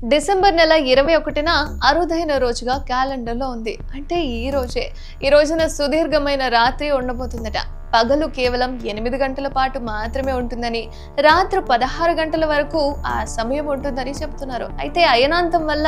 December నెల 21న అరుదైన రోజుగా క్యాలెండర్లో ఉంది. అంటే ఈ రోజున సుదీర్ఘమైన రాత్రి ఉండబోతుందట. పగలు కేవలం 8 గంటల పాటు మాత్రమే ఉంటుందని, రాత్రి 16 గంటల వరకు ఆ సమయం ఉంటుందని చెప్తున్నారు. అయితే అయనాంతం వల్ల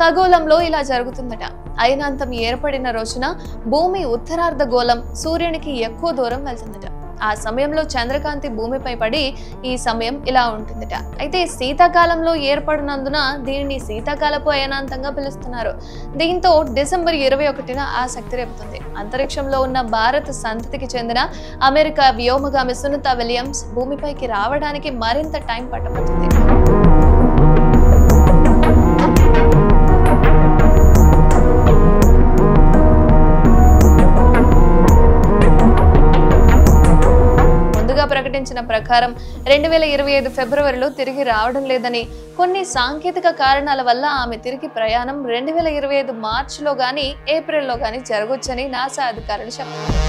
ఖగోళంలో ఇలా జరుగుతుందట. అయనాంతం ఏర్పడిన రోజున భూమి ఉత్తరార్ధ గోళం సూర్యునికి ఎక్కువ దూరం వెళ్తుందట. ఆ సమయంలో చంద్రకాంతి భూమిపై పడి ఈ సమయం ఇలా ఉంటుందట. అయితే శీతాకాలంలో ఏర్పడినందున దీనిని శీతాకాలపు అయనాంతంగా పిలుస్తున్నారు. దీంతో డిసెంబర్ 21న ఆసక్తి రేపుతుంది. అంతరిక్షంలో ఉన్న భారత సంతతికి చెందిన అమెరికా వ్యోమగామి సునీత విలియమ్స్ భూమిపైకి రావడానికి మరింత టైం పట్టబోతుంది. ప్రకటించిన ప్రకారం 2025 ఫిబ్రవరిలో తిరిగి రావడం లేదని, కొన్ని సాంకేతిక కారణాల వల్ల ఆమె తిరిగి ప్రయాణం 2025 మార్చిలో గానీ ఏప్రిల్లో గానీ జరగొచ్చని నాసా అధికారులు చెప్తున్నారు.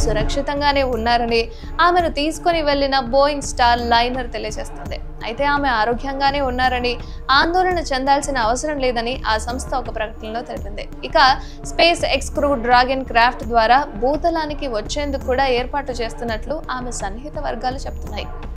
సురక్షితంగానే ఉన్నారని ఆమెను తీసుకుని వెళ్లిన బోయింగ్ స్టార్ లైనర్ తెలియజేస్తుంది. అయితే ఆమె ఆరోగ్యంగానే ఉన్నారని, ఆందోళన చెందాల్సిన అవసరం లేదని ఆ సంస్థ ఒక ప్రకటనలో తెలిపింది. ఇక space X crew dragon craft ద్వారా భూతలానికి వచ్చేందుకు కూడా ఏర్పాటు చేస్తున్నట్లు ఆమె సన్నిహిత వర్గాలు చెప్తున్నాయి.